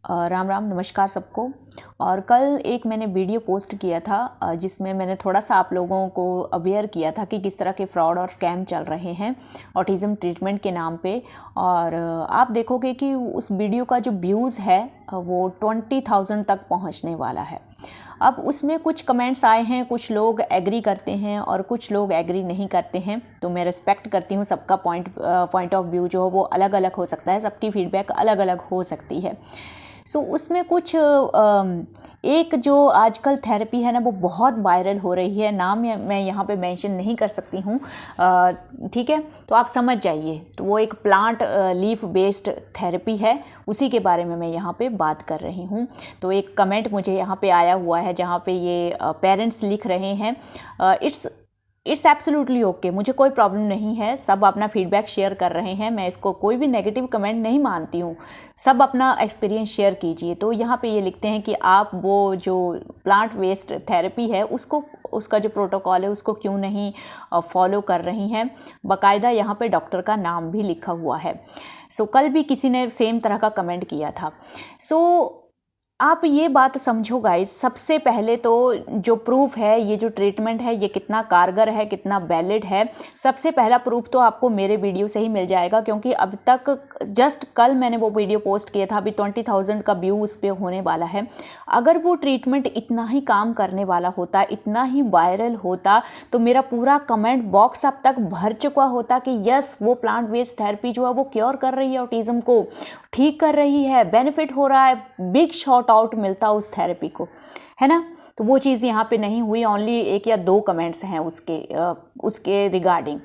राम राम, नमस्कार सबको। और कल एक मैंने वीडियो पोस्ट किया था जिसमें मैंने थोड़ा सा आप लोगों को अवेयर किया था कि किस तरह के फ्रॉड और स्कैम चल रहे हैं ऑटिज़म ट्रीटमेंट के नाम पे। और आप देखोगे कि उस वीडियो का जो व्यूज़ है वो 20,000 तक पहुंचने वाला है। अब उसमें कुछ कमेंट्स आए हैं, कुछ लोग एग्री करते हैं और कुछ लोग एग्री नहीं करते हैं। तो मैं रिस्पेक्ट करती हूँ, सबका पॉइंट ऑफ व्यू जो वो अलग अलग हो सकता है, सबकी फीडबैक अलग अलग हो सकती है। उसमें कुछ एक जो आजकल थेरेपी है ना वो बहुत वायरल हो रही है, नाम मैं यहाँ पे मेंशन नहीं कर सकती हूँ, ठीक है, तो आप समझ जाइए। तो वो एक प्लांट लीफ बेस्ड थेरेपी है, उसी के बारे में मैं यहाँ पे बात कर रही हूँ। तो एक कमेंट मुझे यहाँ पे आया हुआ है जहाँ पे ये पेरेंट्स लिख रहे हैं, इट्स एब्सोल्युटली ओके, मुझे कोई प्रॉब्लम नहीं है, सब अपना फीडबैक शेयर कर रहे हैं, मैं इसको कोई भी नेगेटिव कमेंट नहीं मानती हूँ, सब अपना एक्सपीरियंस शेयर कीजिए। तो यहाँ पे ये लिखते हैं कि आप वो जो प्लांट वेस्ट थेरेपी है उसका जो प्रोटोकॉल है उसको क्यों नहीं फॉलो कर रही हैं। बाकायदा यहाँ पे डॉक्टर का नाम भी लिखा हुआ है। कल भी किसी ने सेम तरह का कमेंट किया था। आप ये बात समझो गाइस, सबसे पहले तो जो प्रूफ है, ये जो ट्रीटमेंट है ये कितना कारगर है, कितना वैलिड है, सबसे पहला प्रूफ तो आपको मेरे वीडियो से ही मिल जाएगा। क्योंकि अब तक जस्ट कल मैंने वो वीडियो पोस्ट किया था, अभी 20,000 का व्यू उस पर होने वाला है। अगर वो ट्रीटमेंट इतना ही काम करने वाला होता, इतना ही वायरल होता, तो मेरा पूरा कमेंट बॉक्स अब तक भर चुका होता कि यस, वो प्लांट बेस्ड थेरेपी जो है वो क्योर कर रही है, ऑटिज्म को ठीक कर रही है, बेनिफिट हो रहा है, बिग शॉट आउट मिलता उस थेरेपी को, है ना। तो वो चीज़ यहाँ पे नहीं हुई, ओनली 1 या 2 कमेंट्स हैं उसके रिगार्डिंग।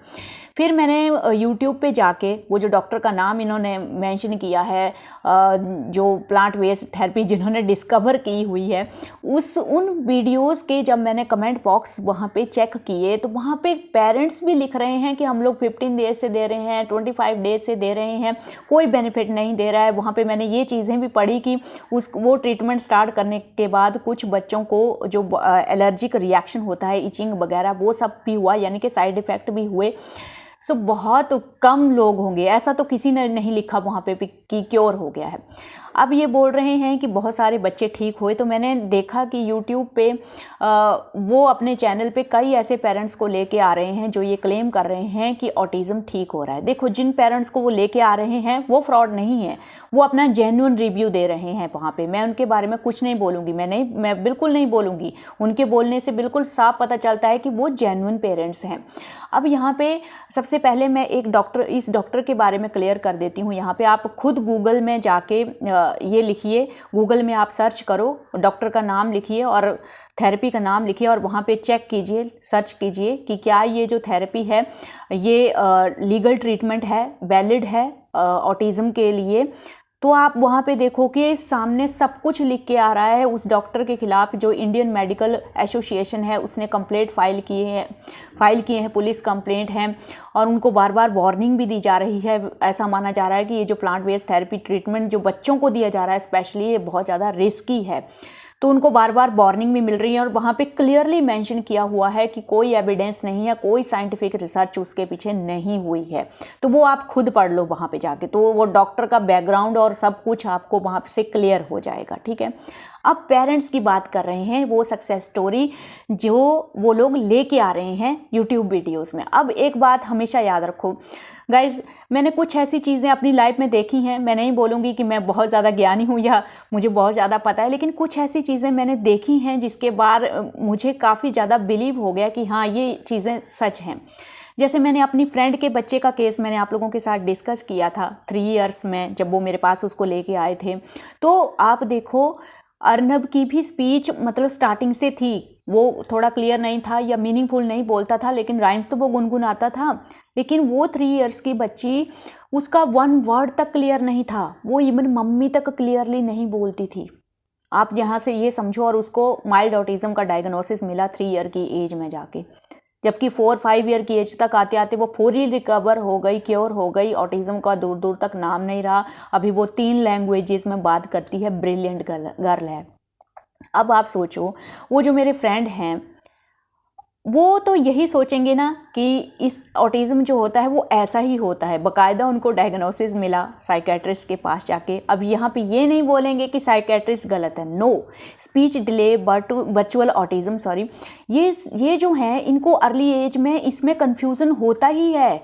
फिर मैंने यूट्यूब पे जाके वो जो डॉक्टर का नाम इन्होंने मेंशन किया है, जो प्लांट वेस्ट थेरेपी जिन्होंने डिस्कवर की हुई है, उन वीडियोस के जब मैंने कमेंट बॉक्स वहाँ पे चेक किए तो वहाँ पे पेरेंट्स भी लिख रहे हैं कि हम लोग 15 डेज से दे रहे हैं, 25 डेज से दे रहे हैं, कोई बेनिफिट नहीं दे रहा है। वहाँ पे मैंने ये चीज़ें भी पढ़ी कि वो ट्रीटमेंट स्टार्ट करने के बाद कुछ बच्चों को जो एलर्जिक रिएक्शन होता है, इचिंग वगैरह, वो सब भी हुआ, यानी कि साइड इफ़ेक्ट भी हुए। बहुत कम लोग होंगे, ऐसा तो किसी ने नहीं लिखा वहाँ पे कि क्योर हो गया है। अब ये बोल रहे हैं कि बहुत सारे बच्चे ठीक हुए। तो मैंने देखा कि यूट्यूब पे वो अपने चैनल पे कई ऐसे पेरेंट्स को लेके आ रहे हैं जो ये क्लेम कर रहे हैं कि ऑटिज़म ठीक हो रहा है। देखो, जिन पेरेंट्स को वो लेके आ रहे हैं वो फ्रॉड नहीं है, वो अपना जेन्युइन रिव्यू दे रहे हैं वहाँ पे। मैं उनके बारे में कुछ नहीं बोलूँगी, मैं बिल्कुल नहीं बोलूँगी, उनके बोलने से बिल्कुल साफ पता चलता है कि वो जेन्युइन पेरेंट्स हैं। अब यहाँ पे सबसे पहले मैं इस डॉक्टर के बारे में क्लियर कर देती हूँ। यहाँ पे आप खुद गूगल में जाके ये लिखिए, गूगल में आप सर्च करो, डॉक्टर का नाम लिखिए और थेरेपी का नाम लिखिए और वहाँ पे चेक कीजिए, सर्च कीजिए कि क्या ये जो थेरेपी है ये लीगल ट्रीटमेंट है, वैलिड है ऑटिज़म के लिए। तो आप वहाँ पे देखो कि सामने सब कुछ लिख के आ रहा है। उस डॉक्टर के खिलाफ जो इंडियन मेडिकल एसोसिएशन है उसने कंप्लेंट फाइल किए हैं, पुलिस कंप्लेंट है, और उनको बार बार वार्निंग भी दी जा रही है। ऐसा माना जा रहा है कि ये जो प्लांट बेस्ड थेरेपी ट्रीटमेंट जो बच्चों को दिया जा रहा है स्पेशली, ये बहुत ज़्यादा रिस्की है। तो उनको बार बार वार्निंग भी मिल रही है और वहाँ पे क्लियरली मेंशन किया हुआ है कि कोई एविडेंस नहीं है, कोई साइंटिफिक रिसर्च उसके पीछे नहीं हुई है। तो वो आप खुद पढ़ लो वहाँ पे जाके, तो वो डॉक्टर का बैकग्राउंड और सब कुछ आपको वहाँ से क्लियर हो जाएगा, ठीक है। अब पेरेंट्स की बात कर रहे हैं, वो सक्सेस स्टोरी जो वो लोग लेके आ रहे हैं यूट्यूब वीडियोज़ में। अब एक बात हमेशा याद रखो गाइज, मैंने कुछ ऐसी चीज़ें अपनी लाइफ में देखी हैं, मैं नहीं बोलूँगी कि मैं बहुत ज़्यादा ज्ञानी हूँ या मुझे बहुत ज़्यादा पता है, लेकिन कुछ ऐसी चीज़ें मैंने देखी हैं जिसके बाद मुझे काफ़ी ज़्यादा बिलीव हो गया कि हाँ, ये चीज़ें सच हैं। जैसे मैंने अपनी फ्रेंड के बच्चे का केस मैंने आप लोगों के साथ डिस्कस किया था 3 इयर्स में, जब वो मेरे पास उसको लेके आए थे। तो आप देखो, अर्नब की भी स्पीच मतलब स्टार्टिंग से थी, वो थोड़ा क्लियर नहीं था या मीनिंगफुल नहीं बोलता था, लेकिन राइम्स तो वो गुनगुनाता था। लेकिन वो 3 इयर्स की बच्ची, उसका 1 वर्ड तक क्लियर नहीं था, वो इवन मम्मी तक क्लियरली नहीं बोलती थी। आप यहाँ से ये समझो, और उसको माइल्ड ऑटिज्म का डायग्नोसिस मिला 3 ईयर की एज में जाके, जबकि 4-5 ईयर की एज तक आते आते वो पूरी रिकवर हो गई, क्योर हो गई, ऑटिज्म का दूर दूर तक नाम नहीं रहा। अभी वो 3 लैंग्वेजेस में बात करती है, ब्रिलियंट गर्ल है। अब आप सोचो, वो जो मेरे फ्रेंड हैं वो तो यही सोचेंगे ना कि इस ऑटिज़म जो होता है वो ऐसा ही होता है। बाकायदा उनको डायग्नोसिस मिला साइकेट्रिस्ट के पास जाके। अब यहाँ पे ये नहीं बोलेंगे कि साइकेट्रिस्ट गलत है, no. Speech delay virtual autism, sorry, ये जो हैं इनको अर्ली एज में इसमें कन्फ्यूज़न होता ही है।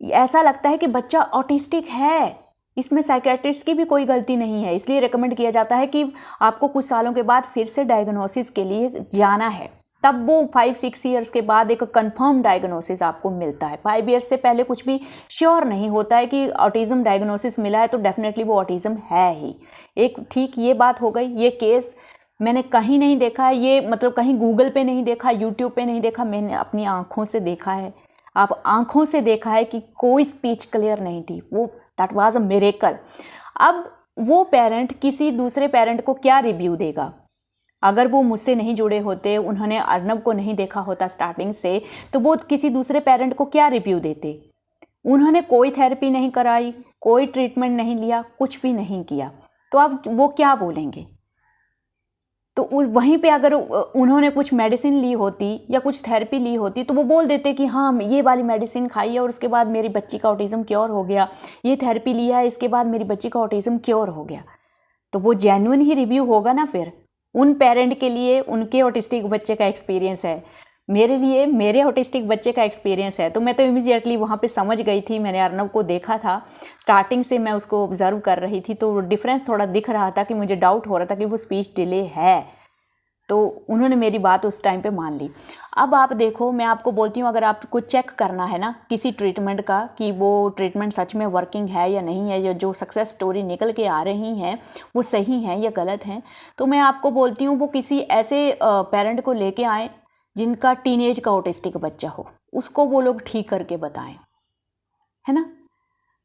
ऐसा लगता है कि बच्चा ऑटिस्टिक है, इसमें साइकेट्रिस्ट की भी कोई गलती नहीं है। इसलिए रिकमेंड किया जाता है कि आपको कुछ सालों के बाद फिर से डायग्नोसिस के लिए जाना है, तब वो 5-6 ईयर्स के बाद एक कंफर्म डायग्नोसिस आपको मिलता है। 5 ईयर्स से पहले कुछ भी श्योर नहीं होता है कि ऑटिज़म डायग्नोसिस मिला है तो डेफिनेटली वो ऑटिज़म है ही। एक ठीक ये बात हो गई। ये केस मैंने कहीं नहीं देखा है, ये मतलब कहीं गूगल पे नहीं देखा, यूट्यूब पे नहीं देखा, मैंने अपनी आँखों से देखा है। आप आँखों से देखा है कि कोई स्पीच क्लियर नहीं थी, वो दैट वाज अ मिरेकल। अब वो पेरेंट किसी दूसरे पेरेंट को क्या रिव्यू देगा? अगर वो मुझसे नहीं जुड़े होते, उन्होंने अर्नब को नहीं देखा होता स्टार्टिंग से, तो वो किसी दूसरे पेरेंट को क्या रिव्यू देते? उन्होंने कोई थेरेपी नहीं कराई, कोई ट्रीटमेंट नहीं लिया, कुछ भी नहीं किया, तो अब वो क्या बोलेंगे? तो वहीं पे अगर उन्होंने कुछ मेडिसिन ली होती या कुछ थेरेपी ली होती तो वो बोल देते कि हाँ ये वाली मेडिसिन खाई है और उसके बाद मेरी बच्ची का ऑटिज़म क्योर हो गया, ये थेरेपी लिया है इसके बाद मेरी बच्ची का ऑटिज़म क्योर हो गया। तो वो जेन्युइन ही रिव्यू होगा ना। फिर उन पेरेंट के लिए उनके ऑटिस्टिक बच्चे का एक्सपीरियंस है, मेरे लिए मेरे ऑटिस्टिक बच्चे का एक्सपीरियंस है। तो मैं तो इमीडिएटली वहाँ पे समझ गई थी। मैंने अर्नब को देखा था, स्टार्टिंग से मैं उसको ऑब्जर्व कर रही थी, तो डिफरेंस थोड़ा दिख रहा था कि मुझे डाउट हो रहा था कि वो स्पीच डिले है। तो उन्होंने मेरी बात उस टाइम पे मान ली। अब आप देखो, मैं आपको बोलती हूँ, अगर आपको चेक करना है ना किसी ट्रीटमेंट का कि वो ट्रीटमेंट सच में वर्किंग है या नहीं है, या जो सक्सेस स्टोरी निकल के आ रही हैं वो सही हैं या गलत हैं, तो मैं आपको बोलती हूँ वो किसी ऐसे पेरेंट को लेके आएँ जिनका टीनेज का ऑटिस्टिक बच्चा हो, उसको वो लोग ठीक करके बताएं, है ना।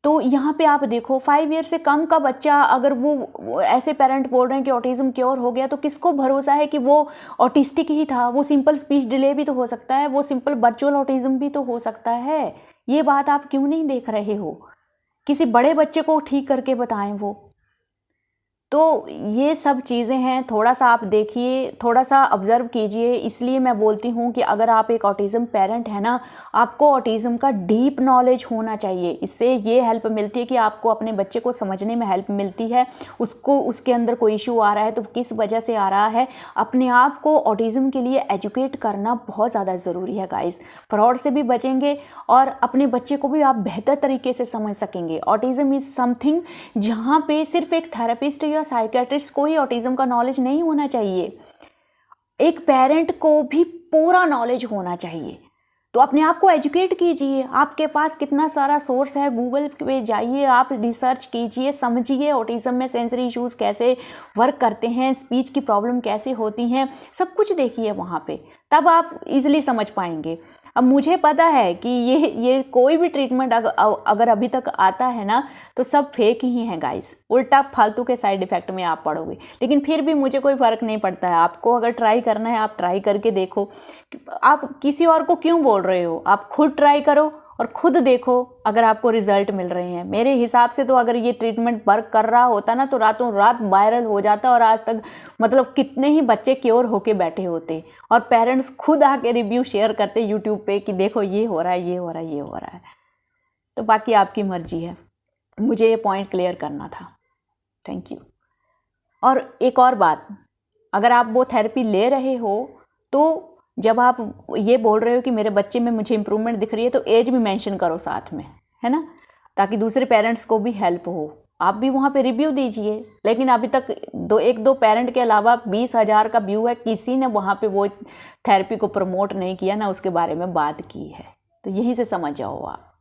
तो यहाँ पे आप देखो 5 ईयर से कम का बच्चा, अगर वो ऐसे पेरेंट बोल रहे हैं कि ऑटिज़म क्योर हो गया, तो किसको भरोसा है कि वो ऑटिस्टिक ही था? वो सिंपल स्पीच डिले भी तो हो सकता है, वो सिंपल वर्चुअल ऑटिज़म भी तो हो सकता है। ये बात आप क्यों नहीं देख रहे हो? किसी बड़े बच्चे को ठीक करके बताएं वो। तो ये सब चीज़ें हैं, थोड़ा सा आप देखिए, थोड़ा सा ऑब्ज़र्व कीजिए। इसलिए मैं बोलती हूँ कि अगर आप एक ऑटिज़म पेरेंट है ना, आपको ऑटिज़म का डीप नॉलेज होना चाहिए। इससे ये हेल्प मिलती है कि आपको अपने बच्चे को समझने में हेल्प मिलती है, उसको उसके अंदर कोई इशू आ रहा है तो किस वजह से आ रहा है। अपने आप को ऑटिज़म के लिए एजुकेट करना बहुत ज़्यादा ज़रूरी है गाइस। फ्रॉड से भी बचेंगे और अपने बच्चे को भी आप बेहतर तरीके से समझ सकेंगे। ऑटिज़म इज़ समथिंग जहाँ पे सिर्फ एक थेरेपिस्ट या साइकेट्रिस्ट को ही ऑटिज़म का नॉलेज नहीं होना चाहिए, एक पेरेंट को भी पूरा नॉलेज होना चाहिए। तो अपने आप को एजुकेट कीजिए। आपके पास कितना सारा सोर्स है, गूगल पे जाइए, आप रिसर्च कीजिए, समझिए ऑटिज़म में सेंसरी इश्यूज़ कैसे वर्क करते हैं, स्पीच की प्रॉब्लम कैसे होती हैं, सब कुछ देखिए वहाँ पे, तब आप इजीली समझ पाएंगे। अब मुझे पता है कि ये कोई भी ट्रीटमेंट अगर अभी तक आता है ना तो सब फेक ही है गाइस, उल्टा फालतू के साइड इफ़ेक्ट में आप पड़ोगे, लेकिन फिर भी मुझे कोई फ़र्क नहीं पड़ता है। आपको अगर ट्राई करना है आप ट्राई करके देखो। आप किसी और को क्यों बोल रहे हो? आप खुद ट्राई करो और खुद देखो अगर आपको रिजल्ट मिल रहे हैं। मेरे हिसाब से तो अगर ये ट्रीटमेंट वर्क कर रहा होता ना तो रातों रात वायरल हो जाता और आज तक मतलब कितने ही बच्चे क्योर होके बैठे होते और पेरेंट्स खुद आके रिव्यू शेयर करते यूट्यूब पे कि देखो ये हो रहा है, ये हो रहा है, ये हो रहा है। तो बाकी आपकी मर्जी है, मुझे ये पॉइंट क्लियर करना था। Thank you. और एक और बात, अगर आप वो थेरेपी ले रहे हो तो जब आप ये बोल रहे हो कि मेरे बच्चे में मुझे इम्प्रूवमेंट दिख रही है तो एज भी मेंशन करो साथ में, है ना, ताकि दूसरे पेरेंट्स को भी हेल्प हो। आप भी वहाँ पे रिव्यू दीजिए। लेकिन अभी तक एक दो पेरेंट के अलावा 20,000 का व्यू है, किसी ने वहाँ पे वो थेरेपी को प्रमोट नहीं किया, ना उसके बारे में बात की है। तो यहीं से समझ जाओ आप।